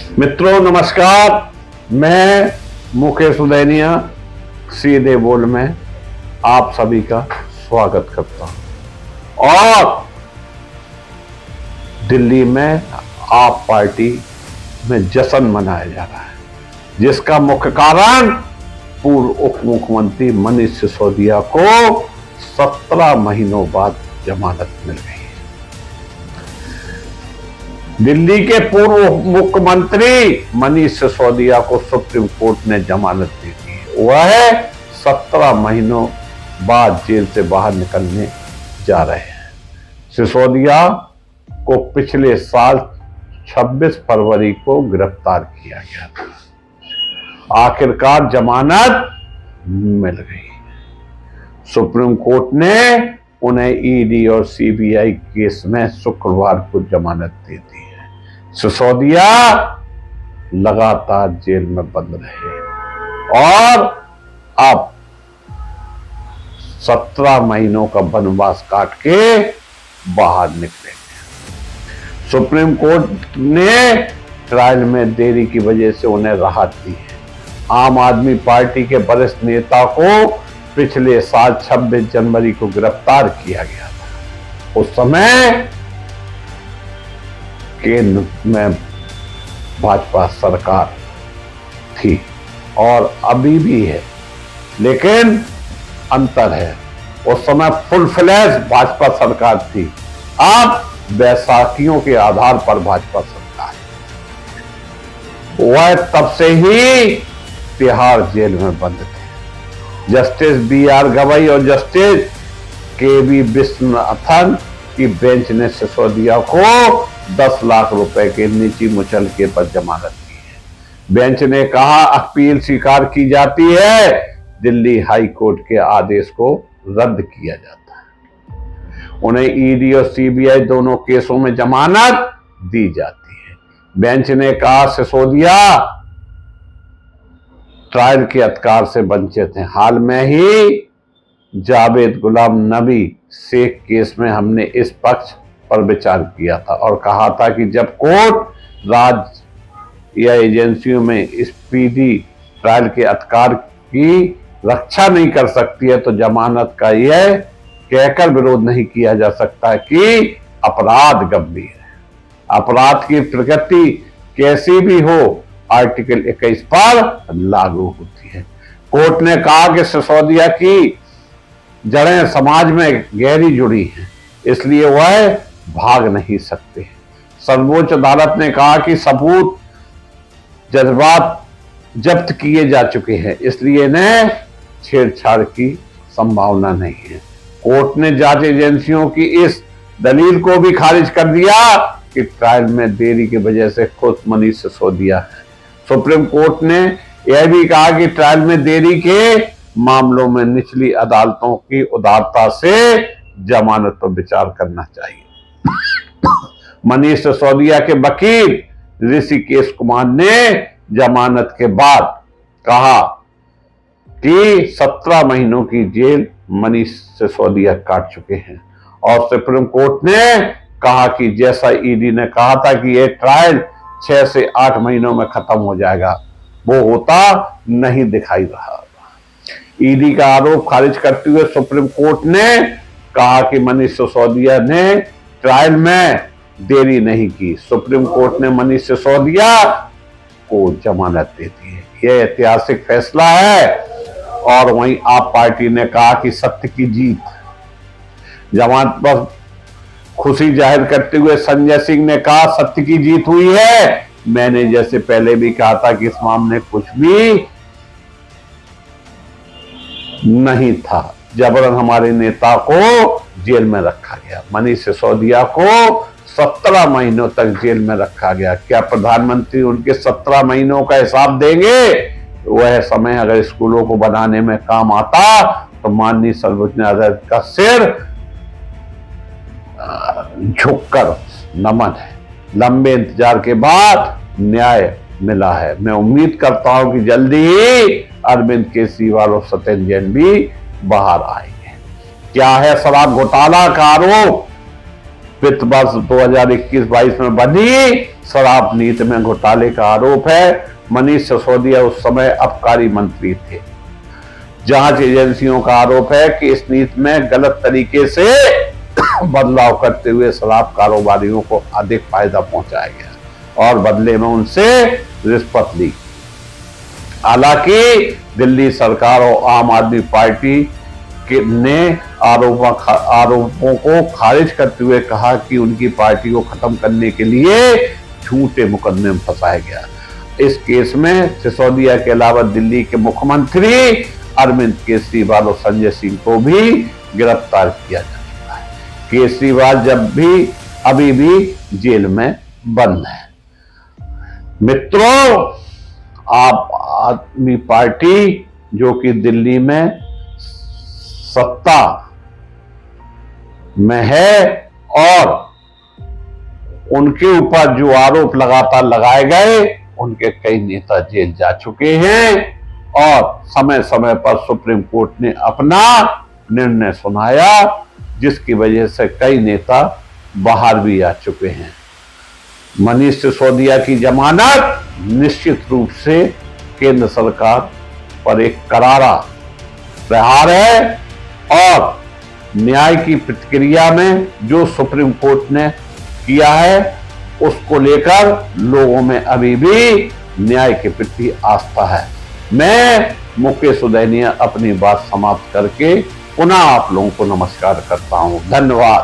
मित्रों नमस्कार, मैं मुकेश उदैनिया सीधे बोल में आप सभी का स्वागत करता हूं। और दिल्ली में आप पार्टी में जश्न मनाया जा रहा है, जिसका मुख्य कारण पूर्व उप मुख्यमंत्री मनीष सिसोदिया को 17 महीनों बाद जमानत मिल गई। दिल्ली के पूर्व मुख्यमंत्री मनीष सिसोदिया को सुप्रीम कोर्ट ने जमानत दी थी। वह 17 महीनों बाद जेल से बाहर निकलने जा रहे हैं। सिसोदिया को पिछले साल 26 फरवरी को गिरफ्तार किया गया था। आखिरकार जमानत मिल गई। सुप्रीम कोर्ट ने उन्हें ईडी और सीबीआई केस में शुक्रवार को जमानत दे दी है। सिसोदिया लगातार जेल में बंद रहे और अब 17 महीनों का वनवास काट के बाहर निकले। सुप्रीम कोर्ट ने ट्रायल में देरी की वजह से उन्हें राहत दी है। आम आदमी पार्टी के वरिष्ठ नेता को पिछले साल 26 जनवरी को गिरफ्तार किया गया था। उस समय केंद्र में भाजपा सरकार थी और अभी भी है, लेकिन अंतर है। उस समय फुल फ्लैश भाजपा सरकार थी, अब बैसाखियों के आधार पर भाजपा सरकार है। वह तब से ही तिहाड़ जेल में बंद थे। Justice B R. गवई और जस्टिस के.वी. विश्वनाथन की बेंच ने सिसोदिया को 10 लाख रुपए के नीची मुचलके पर जमानत दी है। बेंच ने कहा, अपील स्वीकार की जाती है, दिल्ली हाई कोर्ट के आदेश को रद्द किया जाता है। उन्हें ईडी और सीबीआई दोनों केसों में जमानत दी जाती है। बेंच ने कहा, सिसोदिया ट्रायल के अधिकार से वंचित हैं। हाल में ही जावेद गुलाम नबी शेख केस में हमने इस पक्ष पर विचार किया था और कहा था कि जब कोर्ट राज्य या एजेंसियों में स्पीडी ट्रायल के अधिकार की रक्षा नहीं कर सकती है तो जमानत का यह कहकर विरोध नहीं किया जा सकता कि अपराध गंभीर है। अपराध की प्रकृति कैसी भी हो, आर्टिकल 21 पर लागू होती है। कोर्ट ने कहा कि सिसोदिया की जड़ें समाज में गहरी जुड़ी हैं, इसलिए वह भाग नहीं सकते। सर्वोच्च अदालत ने कहा कि सबूत जज्बात जब्त किए जा चुके हैं, इसलिए इन्हें छेड़छाड़ की संभावना नहीं है। कोर्ट ने जांच एजेंसियों की इस दलील को भी खारिज कर दिया कि ट्रायल में देरी की वजह से खुद मनीष सिसोदिया है। सुप्रीम कोर्ट ने यह भी कहा कि ट्रायल में देरी के मामलों में निचली अदालतों की उदारता से जमानत पर विचार करना चाहिए। मनीष सिसोदिया के वकील ऋषिकेश कुमार ने जमानत के बाद कहा कि 17 महीनों की जेल मनीष सिसोदिया काट चुके हैं और सुप्रीम कोर्ट ने कहा कि जैसा ईडी ने कहा था कि यह ट्रायल 6 से 8 महीनों में खत्म हो जाएगा, वो होता नहीं दिखाई रहा। ईडी का आरोप खारिज करते हुए सुप्रीम कोर्ट ने कहा कि मनीष सिसोदिया ने ट्रायल में देरी नहीं की। सुप्रीम कोर्ट ने मनीष सिसोदिया को जमानत दे दी है। यह ऐतिहासिक फैसला है। और वहीं आप पार्टी ने कहा कि सत्य की जीत। जमानत पर खुशी जाहिर करते हुए संजय सिंह ने कहा, सत्य की जीत हुई है। मैंने जैसे पहले भी कहा था कि इस मामले कुछ भी नहीं था। जबरन हमारे नेता को जेल में रखा गया। मनीष सिसोदिया को 17 महीनों तक जेल में रखा गया। क्या प्रधानमंत्री उनके 17 महीनों का हिसाब देंगे? वह समय अगर स्कूलों को बनाने में काम आता तो माननीय सर्वोच्च न्यायालय का सिर झुककर नमन है। लंबे इंतजार के बाद न्याय मिला है। मैं उम्मीद करता हूं कि जल्दी ही अरविंद केजरीवाल और सत्येंद्र जैन भी बाहर आएंगे। क्या है शराब घोटाला का आरोप? वित्त वर्ष 2021-22 में बनी शराब नीति में घोटाले का आरोप है। मनीष सिसोदिया उस समय आबकारी मंत्री थे। जांच एजेंसियों का आरोप है कि इस नीति में गलत तरीके से बदलाव करते हुए शराब कारोबारियों को अधिक फायदा पहुंचाया गया और बदले में उनसे रिश्वत ली। हालांकि दिल्ली सरकार और आम आदमी पार्टी ने आरोपों को खारिज करते हुए कहा कि उनकी पार्टी को खत्म करने के लिए झूठे मुकदमे में फंसाया गया। इस केस में सिसोदिया के अलावा दिल्ली के मुख्यमंत्री अरविंद केजरीवाल और संजय सिंह को भी गिरफ्तार किया जा चुका है। केजरीवाल अभी भी जेल में बंद है। मित्रों, आप आदमी पार्टी जो कि दिल्ली में सत्ता में है और उनके ऊपर जो आरोप लगातार लगाए गए, उनके कई नेता जेल जा चुके हैं और समय समय पर सुप्रीम कोर्ट ने अपना निर्णय सुनाया, जिसकी वजह से कई नेता बाहर भी आ चुके हैं। मनीष सिसोदिया की जमानत निश्चित रूप से केंद्र सरकार पर एक करारा प्रहार है और न्याय की प्रतिक्रिया में जो सुप्रीम कोर्ट ने किया है उसको लेकर लोगों में अभी भी न्याय के प्रति आस्था है। मैं मुकेश उदैनिया अपनी बात समाप्त करके पुनः आप लोगों को नमस्कार करता हूं। धन्यवाद।